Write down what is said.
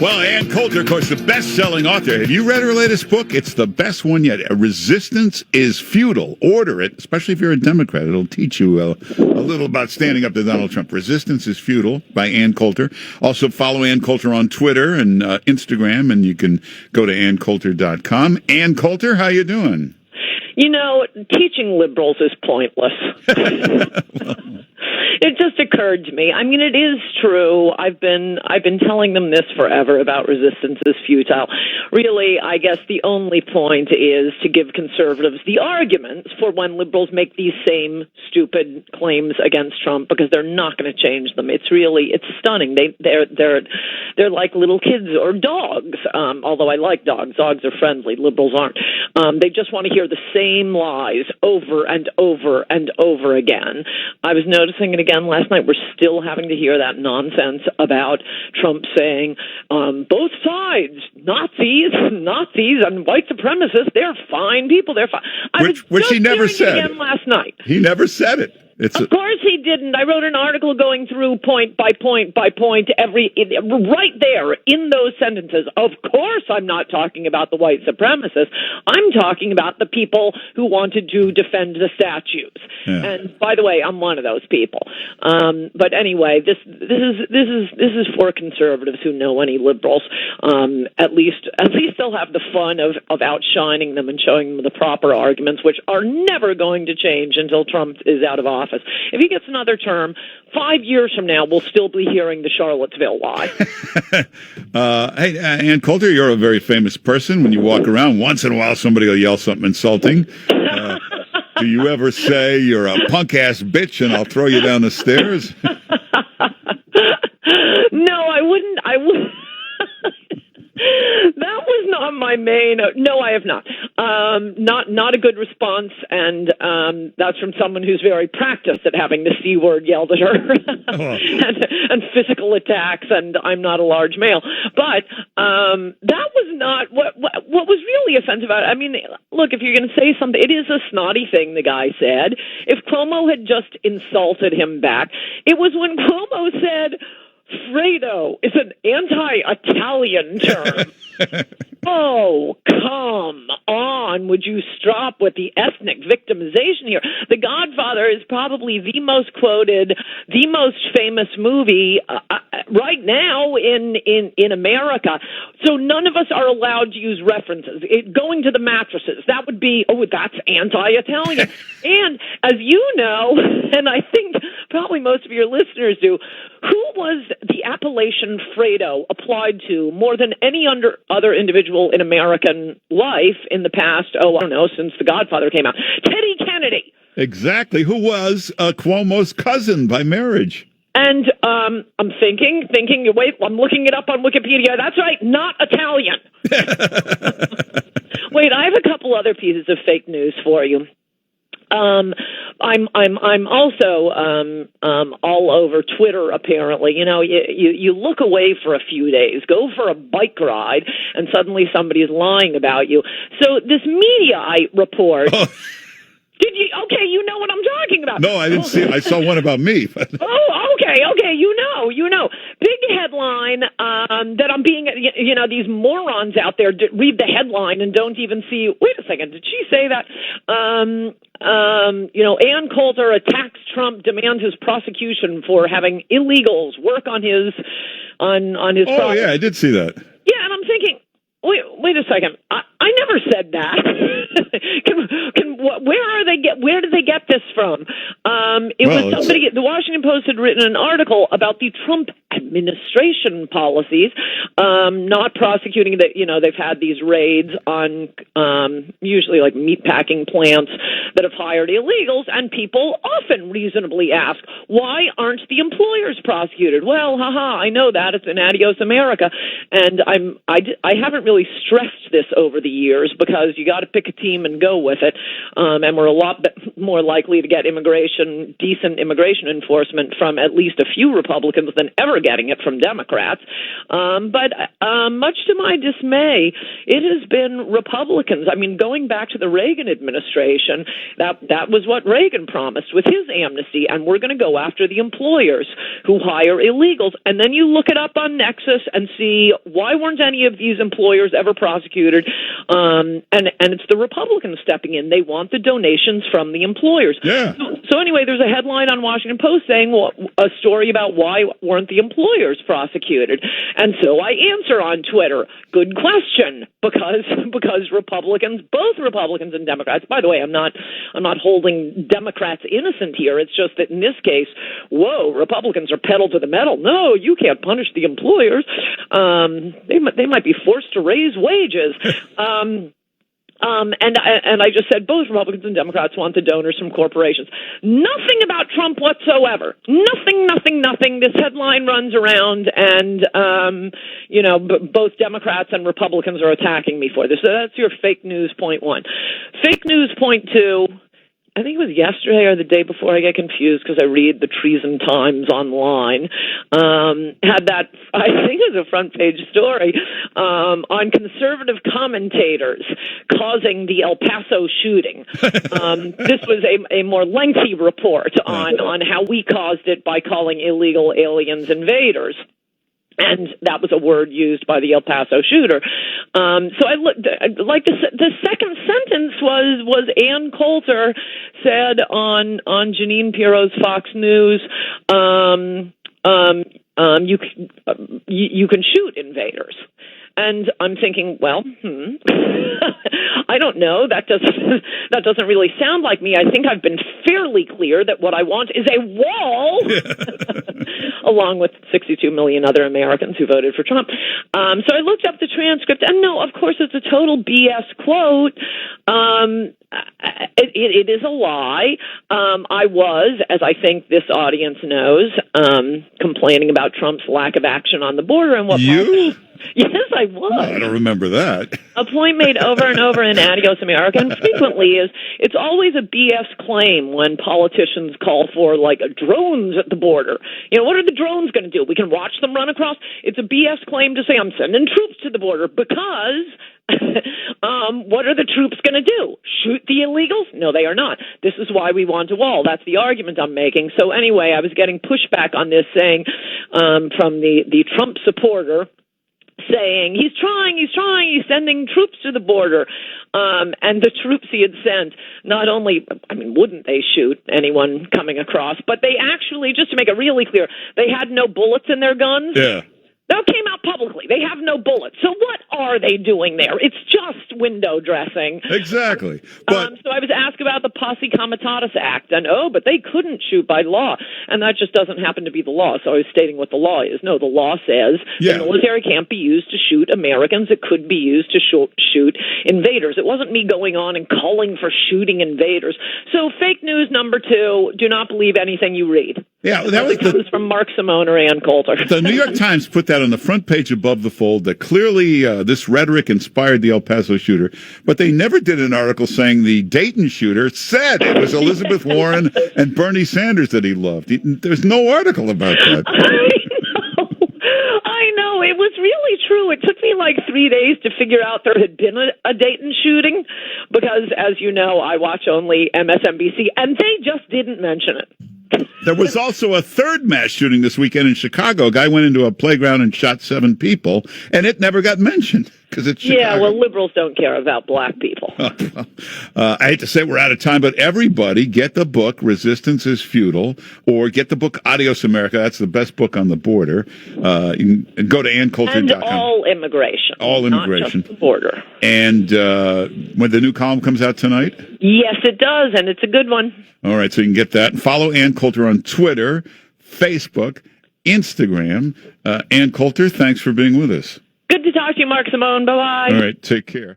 Well, Ann Coulter, of course, the best-selling author. Have you read her latest book? It's the best one yet. Resistance is Futile. Order it, especially if you're a Democrat. It'll teach you a little about standing up to Donald Trump. Resistance is Futile by Ann Coulter. Also, follow Ann Coulter on Twitter and Instagram, and you can go to anncoulter.com. Ann Coulter, how you doing? You know, teaching liberals is pointless. It just occurred to me. I mean, it is true. I've been telling them this forever about resistance is futile. Really, I guess the only point is to give conservatives the arguments for when liberals make these same stupid claims against Trump, because they're not going to change them. It's stunning. They're like little kids or dogs. Although I like dogs. Dogs are friendly. Liberals aren't. They just want to hear the same lies over and over and over again. I was noticing it again last night. We're still having to hear that nonsense about Trump saying both sides, Nazis, and white supremacists, they're fine people. They're fine. Which he never said. Again last night. He never said it. Of course he didn't. I wrote an article going through point by point by point, right there in those sentences. Of course I'm not talking about the white supremacists. I'm talking about the people who wanted to defend the statues. Yeah. And by the way, I'm one of those people. But anyway, this is for conservatives who know any liberals. At least they'll have the fun of outshining them and showing them the proper arguments, which are never going to change until Trump is out of office. If he gets another term, 5 years from now, we'll still be hearing the Charlottesville lie. Hey, Ann Coulter, you're a very famous person. When you walk around, once in a while, somebody will yell something insulting. Do you ever say you're a punk-ass bitch and I'll throw you down the stairs? No, I wouldn't. That was not my main. No, I have not. Not a good response, and that's from someone who's very practiced at having the C word yelled at her, and physical attacks. And I'm not a large male, but that was not what was really offensive about it. I mean, look, if you're going to say something, it is a snotty thing. The guy said. If Cuomo had just insulted him back, it was when Cuomo said Fredo is an anti-Italian term. Oh, come on. Would you stop with the ethnic victimization here? The Godfather is probably the most quoted, the most famous movie right now in America. So none of us are allowed to use references. Going to the mattresses, that would be, that's anti-Italian. And as you know, and I think probably most of your listeners do, who was the appellation Fredo applied to more than any other individual in American life in the past, since The Godfather came out? Teddy Kennedy. Exactly. Who was Cuomo's cousin by marriage. And I'm thinking, wait, I'm looking it up on Wikipedia. That's right, not Italian. Wait, I have a couple other pieces of fake news for you. I'm also all over Twitter. Apparently, you look away for a few days, go for a bike ride, and suddenly somebody's lying about you. So this Mediaite report. Did you? Okay, you know what I'm talking about. No, I didn't see it. I saw one about me. But. Oh, okay. You know. Big headline that I'm being, these morons out there read the headline and don't even see, wait a second, did she say that? Ann Coulter attacks Trump, demands his prosecution for having illegals work on his Oh, project. Yeah, I did see that. Yeah, and I'm thinking, wait a second. I never said that. Where did they get this from? It was somebody. The Washington Post had written an article about the Trump administration policies, not prosecuting that. They've had these raids on usually like meatpacking plants that have hired illegals, and people often reasonably ask, why aren't the employers prosecuted? Well, I know that it's an adios America, and I haven't really stressed this over the years because you got to pick a team and go with it, and we're a lot more likely to get decent immigration enforcement from at least a few Republicans than ever are getting it from Democrats. But much to my dismay, it has been Republicans. I mean, going back to the Reagan administration, that was what Reagan promised with his amnesty, and we're going to go after the employers who hire illegals. And then you look it up on Nexus and see why weren't any of these employers ever prosecuted? And it's the Republicans stepping in. They want the donations from the employers. Yeah. So anyway, there's a headline on Washington Post saying a story about why weren't the employers prosecuted. And so I answer on Twitter, good question, because Republicans, both Republicans and Democrats, by the way, I'm not holding Democrats innocent here. It's just that in this case, whoa, Republicans are pedal to the metal. No, you can't punish the employers. They might be forced to raise wages. And I just said both Republicans and Democrats want the donors from corporations. Nothing about Trump whatsoever. Nothing. This headline runs around, and both Democrats and Republicans are attacking me for this. So that's your fake news point one. Fake news point two. I think it was yesterday or the day before. I get confused because I read the Treason Times online. Had that, I think it was a front page story on conservative commentators causing the El Paso shooting. This was a more lengthy report on how we caused it by calling illegal aliens invaders. And that was a word used by the El Paso shooter. So I looked, like the second sentence was Ann Coulter said on Jeanine Pirro's Fox News, you can shoot invaders. And I'm thinking, well, I don't know. That doesn't really sound like me. I think I've been fairly clear that what I want is a wall, along with 62 million other Americans who voted for Trump. So I looked up the transcript, and no, of course, it's a total BS quote. It is a lie. I was, as I think this audience knows, complaining about Trump's lack of action on the border and what. You? Yes, I was. I don't remember that. A point made over and over in Adios America, and frequently is it's always a BS claim when politicians call for, like, drones at the border. What are the drones going to do? We can watch them run across? It's a BS claim to say I'm sending troops to the border because what are the troops going to do? Shoot the illegals? No, they are not. This is why we want a wall. That's the argument I'm making. So anyway, I was getting pushback on this saying from the Trump supporter, saying he's sending troops to the border. And the troops he had sent, not only, wouldn't they shoot anyone coming across, but they actually, just to make it really clear, they had no bullets in their guns. Yeah. That came out publicly. They have no bullets. So what are they doing there? It's just window dressing. Exactly. But so I was asked about the Posse Comitatus Act, and but they couldn't shoot by law. And that just doesn't happen to be the law. So I was stating what the law is. No, the law says the military can't be used to shoot Americans. It could be used to shoot invaders. It wasn't me going on and calling for shooting invaders. So fake news number two, do not believe anything you read. Yeah, that was from Mark Simone or Ann Coulter. The New York Times put that on the front page above the fold, that clearly this rhetoric inspired the El Paso shooter, but they never did an article saying the Dayton shooter said it was Elizabeth Warren and Bernie Sanders that he loved. There's no article about that. I know. It was really true. It took me like 3 days to figure out there had been a Dayton shooting because, as you know, I watch only MSNBC, and they just didn't mention it. There was also a third mass shooting this weekend in Chicago. A guy went into a playground and shot 7 people, and it never got mentioned because it's Chicago. Yeah, well, liberals don't care about black people. I hate to say we're out of time, but everybody get the book, Resistance is Futile, or get the book Adios America. That's the best book on the border. You can go to AnnCoulter.com. And all immigration. All immigration. Not just the border. And when the new column comes out tonight? Yes, it does, and it's a good one. All right, so you can get that. Follow Ann Coulter on Twitter, Facebook, Instagram. Ann Coulter, thanks for being with us. Good to talk to you, Mark Simone. Bye-bye. All right, take care.